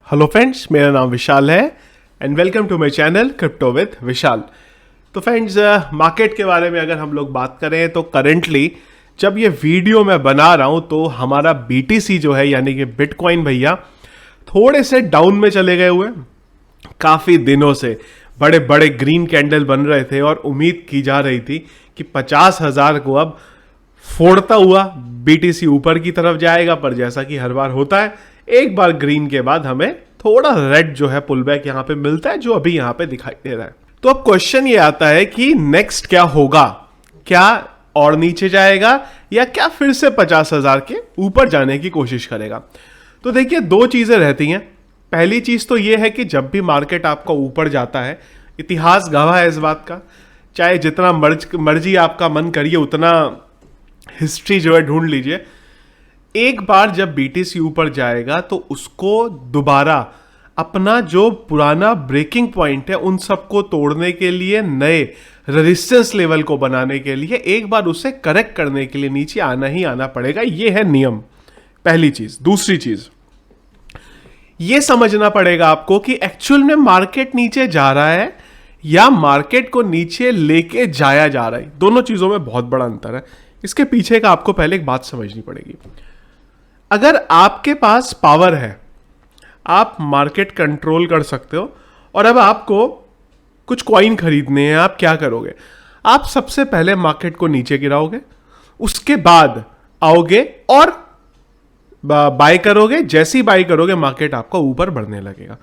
Hello friends, मेरा नाम विशाल है and welcome to my channel crypto with Vishal. तो फ्रेंड्स, मार्केट के बारे में अगर हम लोग बात करें तो करेंटली जब ये वीडियो मैं बना रहा हूं तो हमारा BTC जो है यानी कि बिटकॉइन भैया थोड़े से डाउन में चले गए हुए। काफ़ी दिनों से बड़े बड़े ग्रीन कैंडल बन रहे थे और उम्मीद की जा रही थी कि 50,000 को अब फोड़ता हुआ BTC ऊपर की तरफ जाएगा, पर जैसा कि हर बार होता है, एक बार ग्रीन के बाद हमें थोड़ा रेड जो है पुल बैक यहां पे मिलता है, जो अभी यहां पे दिखाई दे रहा है। तो अब क्वेश्चन ये आता है कि नेक्स्ट क्या होगा, क्या और नीचे जाएगा या क्या फिर से 50,000 के ऊपर जाने की कोशिश करेगा। तो देखिए, दो चीजें रहती हैं। पहली चीज तो ये है कि जब भी मार्केट आपका ऊपर जाता है, इतिहास गवाह है इस बात का, चाहे जितना मर्जी आपका मन करिए उतना हिस्ट्री जो है ढूंढ लीजिए, एक बार जब BTC ऊपर जाएगा तो उसको दोबारा अपना जो पुराना ब्रेकिंग पॉइंट है उन सबको तोड़ने के लिए, नए रेजिस्टेंस लेवल को बनाने के लिए, एक बार उसे करेक्ट करने के लिए नीचे आना ही आना पड़ेगा। ये है नियम, पहली चीज। दूसरी चीज ये समझना पड़ेगा आपको कि एक्चुअल में मार्केट नीचे जा रहा है या मार्केट को नीचे लेके जाया जा रहा है। दोनों चीजों में बहुत बड़ा अंतर है। इसके पीछे का आपको पहले एक बात समझनी पड़ेगी। अगर आपके पास पावर है, आप मार्केट कंट्रोल कर सकते हो, और अब आपको कुछ कॉइन खरीदने हैं, आप क्या करोगे? आप सबसे पहले मार्केट को नीचे गिराओगे, उसके बाद आओगे और बाय करोगे। जैसे ही बाय करोगे मार्केट आपका ऊपर बढ़ने लगेगा।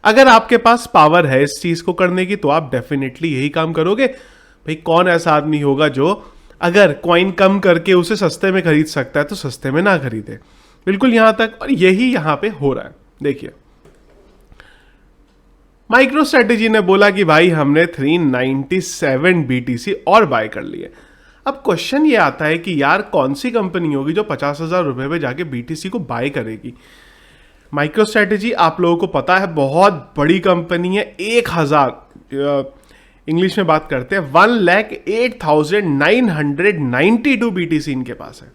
अगर आपके पास पावर है इस चीज को करने की तो आप डेफिनेटली यही काम करोगे। भाई, कौन ऐसा आदमी होगा जो अगर कॉइन कम करके उसे सस्ते में खरीद सकता है तो सस्ते में ना खरीदे? बिल्कुल यहां तक, और यही यहां पे हो रहा है। देखिए, माइक्रो स्ट्रेटेजी ने बोला कि भाई हमने 397 BTC और बाय कर लिए। अब क्वेश्चन ये आता है कि यार कौन सी कंपनी होगी जो 50,000 रुपए पे जाके BTC को बाय करेगी? माइक्रो स्ट्रेटेजी आप लोगों को पता है बहुत बड़ी कंपनी है। 1,000 इंग्लिश में बात करते हैं 1,08,992 BTC इनके पास है।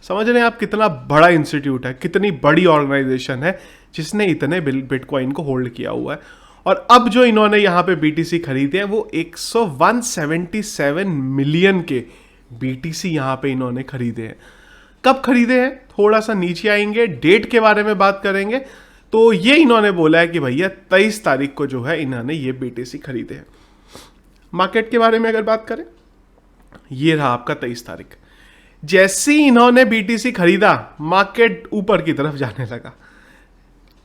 समझ रहे हैं आप कितना बड़ा इंस्टीट्यूट है, कितनी बड़ी ऑर्गेनाइजेशन है जिसने इतने बिटकॉइन को होल्ड किया हुआ है। और अब जो इन्होंने यहां पे BTC खरीदे हैं वो 177 मिलियन के BTC यहां पे इन्होंने खरीदे हैं। कब खरीदे हैं थोड़ा सा नीचे आएंगे, डेट के बारे में बात करेंगे। तो ये इन्होंने बोला है कि भैया 23 तारीख को जो है इन्होंने ये BTC खरीदे हैं। मार्केट के बारे में अगर बात करें, ये रहा आपका 23 तारीख। जैसे ही इन्होंने BTC खरीदा, मार्केट ऊपर की तरफ जाने लगा।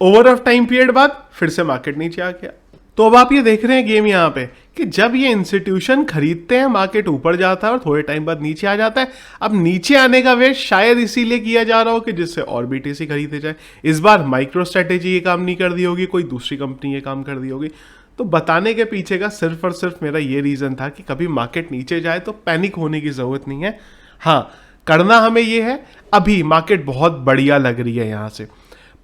ओवर ऑफ टाइम पीरियड बाद फिर से मार्केट नीचे आ गया। तो अब आप ये देख रहे हैं गेम यहां पे कि जब ये इंस्टीट्यूशन खरीदते हैं मार्केट ऊपर जाता है और थोड़े टाइम बाद नीचे आ जाता है। अब नीचे आने का वेट शायद इसीलिए किया जा रहा हो कि जिससे और BTC खरीदे जाए। इस बार माइक्रो स्ट्रेटेजी ये काम नहीं कर दी होगी, कोई दूसरी कंपनी ये काम कर दी होगी। तो बताने के पीछे का सिर्फ और सिर्फ मेरा ये रीजन था कि कभी मार्केट नीचे जाए तो पैनिक होने की जरूरत नहीं है। हाँ, करना हमें ये है, अभी मार्केट बहुत बढ़िया लग रही है, यहां से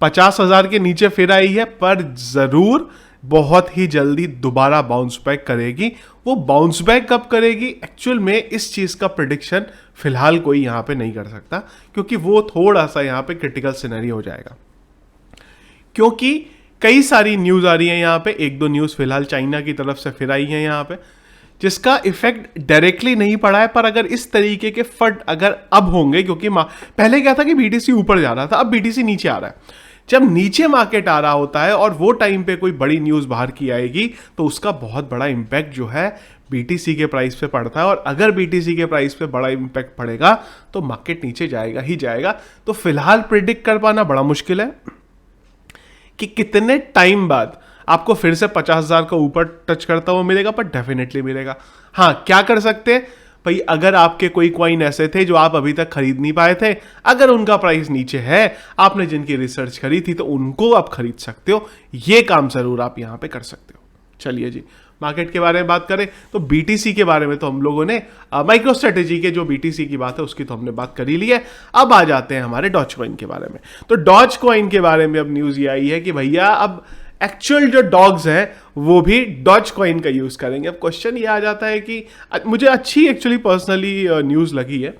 50,000 के नीचे फिर आई है, पर जरूर बहुत ही जल्दी दोबारा बाउंस बैक करेगी। वो बाउंस बैक कब करेगी एक्चुअल में इस चीज का प्रेडिक्शन फिलहाल कोई यहां पे नहीं कर सकता, क्योंकि वो थोड़ा सा यहां पे क्रिटिकल सिनेरियो हो जाएगा। क्योंकि कई सारी न्यूज आ रही है यहां पे, एक दो न्यूज फिलहाल चाइना की तरफ से फिर आई है यहां पे, जिसका इफेक्ट डायरेक्टली नहीं पड़ा है, पर अगर इस तरीके के फट अगर अब होंगे, क्योंकि पहले क्या था कि BTC ऊपर जा रहा था, अब BTC नीचे आ रहा है। जब नीचे मार्केट आ रहा होता है और वो टाइम पे कोई बड़ी न्यूज बाहर की आएगी तो उसका बहुत बड़ा इंपैक्ट जो है BTC के प्राइस पे पड़ता है। और अगर BTC के प्राइस पे बड़ा इंपैक्ट पड़ेगा तो मार्केट नीचे जाएगा ही जाएगा। तो फिलहाल प्रिडिक्ट कर पाना बड़ा मुश्किल है कि कितने टाइम बाद आपको फिर से 50,000 को ऊपर टच करता हुआ मिलेगा, पर डेफिनेटली मिलेगा। हाँ, क्या कर सकते हैं भाई, अगर आपके कोई कॉइन ऐसे थे जो आप अभी तक खरीद नहीं पाए थे, अगर उनका प्राइस नीचे है, आपने जिनकी रिसर्च करी थी, तो उनको आप खरीद सकते हो। ये काम जरूर आप यहां पे कर सकते हो। चलिए जी, मार्केट के बारे में बात करें तो BTC के बारे में तो हम लोगों ने माइक्रो स्ट्रेटेजी के जो BTC की बात है उसकी तो हमने बात कर ही ली है। अब आ जाते हैं हमारे डॉज कॉइन के बारे में। तो डॉज कॉइन के बारे में अब न्यूज ये आई है कि भैया अब एक्चुअल जो डॉग्स हैं वो भी डॉज कॉइन का यूज करेंगे। अब क्वेश्चन ये आ जाता है कि मुझे अच्छी एक्चुअली पर्सनली न्यूज लगी है।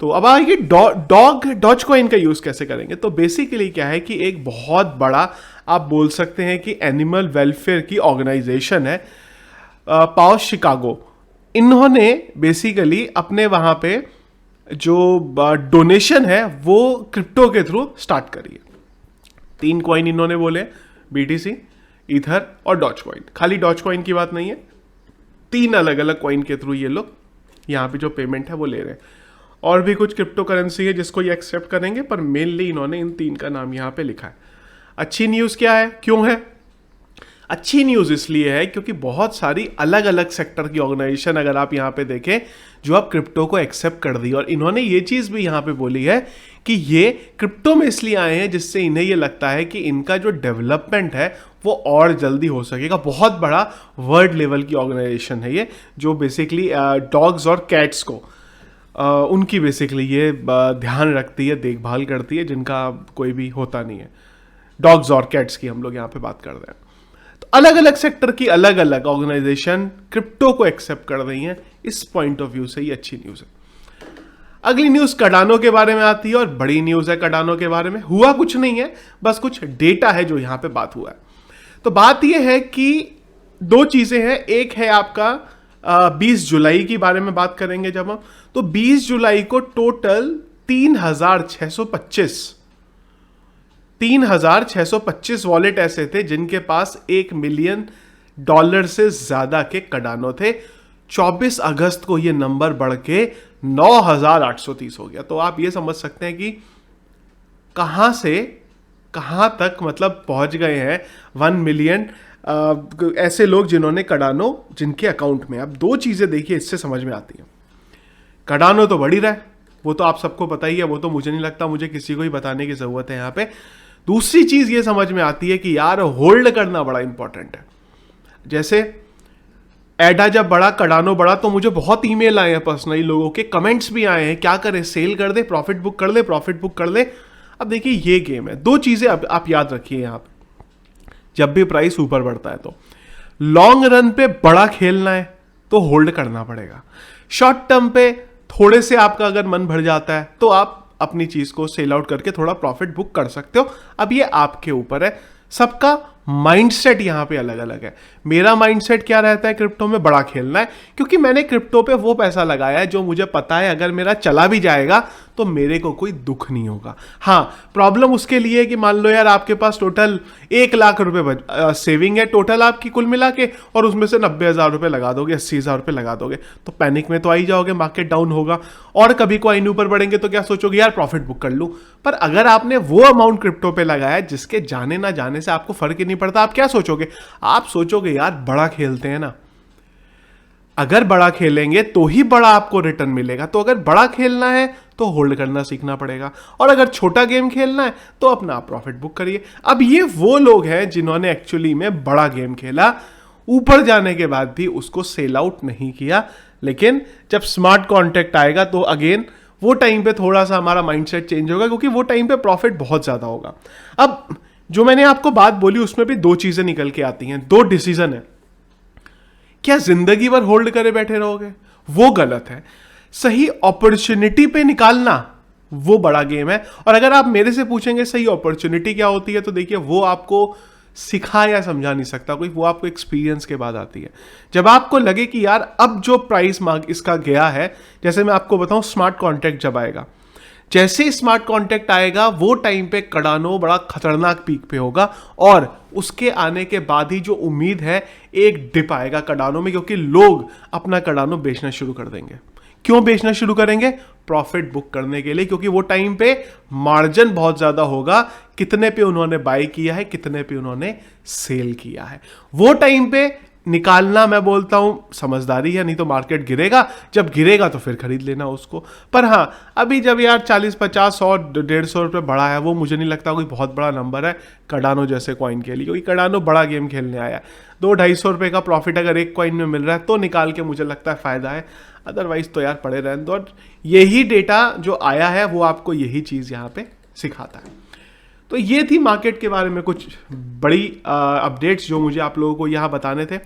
तो अब आइए डॉज कॉइन का यूज कैसे करेंगे। तो बेसिकली क्या है कि एक बहुत बड़ा आप बोल सकते हैं कि एनिमल वेलफेयर की ऑर्गेनाइजेशन है, पाओ शिकागो। इन्होंने बेसिकली अपने वहाँ पे जो डोनेशन है वो क्रिप्टो के थ्रू स्टार्ट करी है। 3 कॉइन इन्होंने बोले, BTC, ईथर और डॉज कॉइन। खाली डॉज कॉइन की बात नहीं है, 3 अलग अलग कॉइन के थ्रू ये लोग यहाँ पे जो पेमेंट है वो ले रहे हैं। और भी कुछ क्रिप्टो करेंसी है जिसको ये एक्सेप्ट करेंगे, पर मेनली इन्होंने इन 3 का नाम यहाँ पे लिखा है। अच्छी न्यूज़ क्या है, क्यों है अच्छी न्यूज़? इसलिए है क्योंकि बहुत सारी अलग अलग सेक्टर की ऑर्गेनाइजेशन अगर आप यहाँ पे देखें जो अब क्रिप्टो को एक्सेप्ट कर दी। और इन्होंने ये चीज़ भी यहाँ पे बोली है कि ये क्रिप्टो में इसलिए आए हैं जिससे इन्हें ये लगता है कि इनका जो डेवलपमेंट है वो और जल्दी हो सकेगा। बहुत बड़ा वर्ल्ड लेवल की ऑर्गेनाइजेशन है ये, जो बेसिकली डॉग्स और कैट्स को उनकी बेसिकली ये ध्यान रखती है, देखभाल करती है, जिनका कोई भी होता नहीं है। डॉग्स और कैट्स की हम लोग यहाँ पे बात कर रहे हैं। तो अलग अलग सेक्टर की अलग अलग ऑर्गेनाइजेशन क्रिप्टो को एक्सेप्ट कर रही हैं। इस पॉइंट ऑफ व्यू से ये अच्छी न्यूज़ है। अगली न्यूज़ कार्डानो के बारे में आती है और बड़ी न्यूज़ है कार्डानो के बारे में। हुआ कुछ नहीं है, बस कुछ डेटा है जो यहाँ पे बात हुआ है। तो बात यह है कि 2 चीज़ें हैं। एक है आपका 20 जुलाई की बारे में बात करेंगे जब हम, तो 20 जुलाई को टोटल 3,625 वॉलेट ऐसे थे जिनके पास $1 मिलियन से ज्यादा के कार्डानो थे। 24 अगस्त को ये नंबर बढ़ के 9,830 हो गया। तो आप ये समझ सकते हैं कि कहां से कहां तक मतलब पहुंच गए हैं 1 मिलियन ऐसे लोग जिन्होंने कार्डानो जिनके अकाउंट में। अब 2 चीजें देखिए इससे समझ में आती हैं। कार्डानो तो बढ़ ही रहा है, वो तो आप सबको पता ही है, वो तो मुझे नहीं लगता मुझे किसी को ही बताने की जरूरत है यहाँ पे। दूसरी चीज ये समझ में आती है कि यार होल्ड करना बड़ा इंपॉर्टेंट है। जैसे एडा जब बड़ा, कार्डानो बड़ा, तो मुझे बहुत ईमेल आए हैं पर्सनली, लोगों के कमेंट्स भी आए हैं, क्या करें, सेल कर दे, प्रॉफिट बुक कर ले, प्रॉफिट बुक कर ले। अब देखिए ये गेम है। 2 चीजें आप याद रखिए यहाँ पे, जब भी प्राइस ऊपर बढ़ता है तो लॉन्ग रन पे बड़ा खेलना है तो होल्ड करना पड़ेगा। शॉर्ट टर्म पे थोड़े से आपका अगर मन भर जाता है तो आप अपनी चीज को सेल आउट करके थोड़ा प्रॉफिट बुक कर सकते हो। अब ये आपके ऊपर है। सबका माइंडसेट यहां पे अलग अलग है। मेरा माइंडसेट क्या रहता है, क्रिप्टो में बड़ा खेलना है, क्योंकि मैंने क्रिप्टो पे वो पैसा लगाया है जो मुझे पता है अगर मेरा चला भी जाएगा तो मेरे को कोई दुख नहीं होगा। हाँ, प्रॉब्लम उसके लिए है कि मान लो यार आपके पास टोटल 1 लाख रुपए सेविंग है टोटल आपकी कुल मिला के, और उसमें से 90,000 रुपए लगा दोगे, 80,000 रुपए लगा दोगे, तो पैनिक में तो आ ही जाओगे, मार्केट डाउन होगा और कभी कॉइन ऊपर बढ़ेंगे तो क्या सोचोगे, यार प्रॉफिट बुक कर लूं। पर अगर आपने वो अमाउंट क्रिप्टो पे लगाया जिसके जाने ना जाने से आपको फर्क ही नहीं पड़ता, आप क्या सोचोगे? आप सोचोगे यार बड़ा खेलते हैं ना, अगर बड़ा खेलेंगे तो ही बड़ा आपको रिटर्न मिलेगा। तो अगर बड़ा खेलना है तो होल्ड करना सीखना पड़ेगा, और अगर छोटा गेम खेलना है तो अपना आप प्रॉफिट बुक करिए। अब ये वो लोग हैं जिन्होंने एक्चुअली में बड़ा गेम खेला, ऊपर जाने के बाद भी उसको सेल आउट नहीं किया। लेकिन जब स्मार्ट कॉन्ट्रैक्ट आएगा तो अगेन वो टाइम पे थोड़ा सा हमारा माइंडसेट चेंज होगा, क्योंकि वो टाइम पे प्रॉफिट बहुत ज्यादा होगा। अब जो मैंने आपको बात बोली उसमें भी 2 चीजें निकल के आती हैं, 2 डिसीजन है। क्या जिंदगी भर होल्ड करे बैठे रहोगे? वो गलत है। सही अपॉर्चुनिटी पे निकालना वो बड़ा गेम है। और अगर आप मेरे से पूछेंगे सही अपॉर्चुनिटी क्या होती है, तो देखिए वो आपको सिखा या समझा नहीं सकता कोई, वो आपको एक्सपीरियंस के बाद आती है। जब आपको लगे कि यार अब जो प्राइस मार्क इसका गया है, जैसे मैं आपको बताऊं स्मार्ट कॉन्ट्रैक्ट जब आएगा, जैसे ही स्मार्ट कॉन्ट्रैक्ट आएगा वो टाइम पे कार्डानो बड़ा खतरनाक पीक पे होगा, और उसके आने के बाद ही जो उम्मीद है एक डिप आएगा कार्डानो में, क्योंकि लोग अपना कार्डानो बेचना शुरू कर देंगे। क्यों बेचना शुरू करेंगे? प्रॉफिट बुक करने के लिए, क्योंकि वो टाइम पे मार्जिन बहुत ज्यादा होगा, कितने पे उन्होंने बाय किया है, कितने पे उन्होंने सेल किया है। वो टाइम पे निकालना मैं बोलता हूं समझदारी है, नहीं तो मार्केट गिरेगा, जब गिरेगा तो फिर खरीद लेना उसको। पर हाँ, अभी जब यार 40, 50, 100, 150 रुपये बढ़ा है, वो मुझे नहीं लगता कोई बहुत बड़ा नंबर है कार्डानो जैसे कॉइन के लिए, क्योंकि कार्डानो बड़ा गेम खेलने आया है। 200-250 रुपये का प्रॉफिट अगर एक कॉइन में मिल रहा है तो निकाल के मुझे लगता है फायदा है, अदरवाइज तो यार पड़े रहने दो। और यही डेटा जो आया है वो आपको यही चीज़ यहाँ पे सिखाता है। तो ये थी मार्केट के बारे में कुछ बड़ी अपडेट्स जो मुझे आप लोगों को यहाँ बताने थे।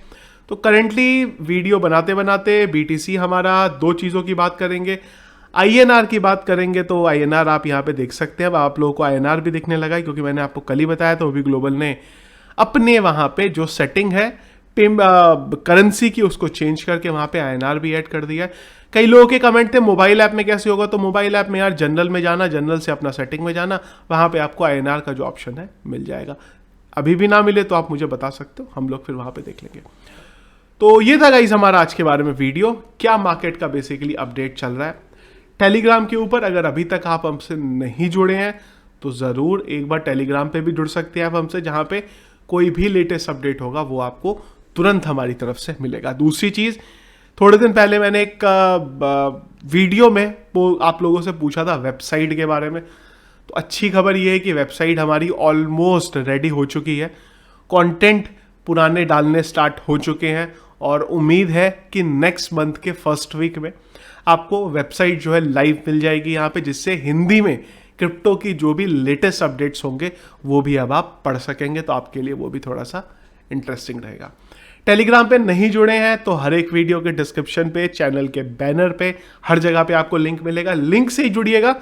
तो करेंटली वीडियो बनाते बनाते BTC हमारा 2 चीज़ों की बात करेंगे। INR की बात करेंगे तो INR आप यहाँ पे देख सकते हैं, अब आप लोगों को INR भी दिखने लगा है, क्योंकि मैंने आपको कल ही बताया था OB ग्लोबल ने अपने वहाँ पे जो सेटिंग है करेंसी की उसको चेंज करके वहाँ पे INR भी ऐड कर दिया है। कई लोगों के कमेंट थे मोबाइल ऐप में कैसे होगा, तो मोबाइल ऐप में यार जनरल में जाना, जनरल से अपना सेटिंग में जाना, वहाँ पे आपको INR का जो ऑप्शन है मिल जाएगा। अभी भी ना मिले तो आप मुझे बता सकते हो, हम लोग फिर वहाँ पे देख लेंगे। तो ये था गाइस हमारा आज के बारे में वीडियो, क्या मार्केट का बेसिकली अपडेट चल रहा है। टेलीग्राम के ऊपर अगर अभी तक आप हमसे नहीं जुड़े हैं तो ज़रूर एक बार टेलीग्राम पे भी जुड़ सकते हैं आप हमसे, जहाँ पे कोई भी लेटेस्ट अपडेट होगा वो आपको तुरंत हमारी तरफ से मिलेगा। दूसरी चीज़, थोड़े दिन पहले मैंने एक वीडियो में वो आप लोगों से पूछा था वेबसाइट के बारे में, तो अच्छी खबर ये है कि वेबसाइट हमारी ऑलमोस्ट रेडी हो चुकी है, कंटेंट पुराने डालने स्टार्ट हो चुके हैं और उम्मीद है कि नेक्स्ट मंथ के फर्स्ट वीक में आपको वेबसाइट जो है लाइव मिल जाएगी यहाँ पे, जिससे हिंदी में क्रिप्टो की जो भी लेटेस्ट अपडेट्स होंगे वो भी अब आप पढ़ सकेंगे, तो आपके लिए वो भी थोड़ा सा इंटरेस्टिंग रहेगा। टेलीग्राम पे नहीं जुड़े हैं तो हर एक वीडियो के डिस्क्रिप्शन पे, चैनल के बैनर पे, हर जगह पे आपको लिंक मिलेगा, लिंक से ही जुड़िएगा।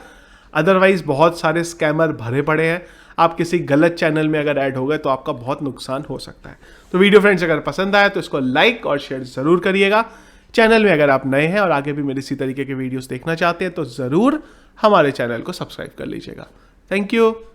अदरवाइज बहुत सारे स्कैमर भरे पड़े हैं, आप किसी गलत चैनल में अगर ऐड हो गए तो आपका बहुत नुकसान हो सकता है। तो वीडियो फ्रेंड्स अगर पसंद आया तो इसको लाइक और शेयर जरूर करिएगा। चैनल में अगर आप नए हैं और आगे भी मेरे इसी तरीके के वीडियोस देखना चाहते हैं तो ज़रूर हमारे चैनल को सब्सक्राइब कर लीजिएगा। Thank you.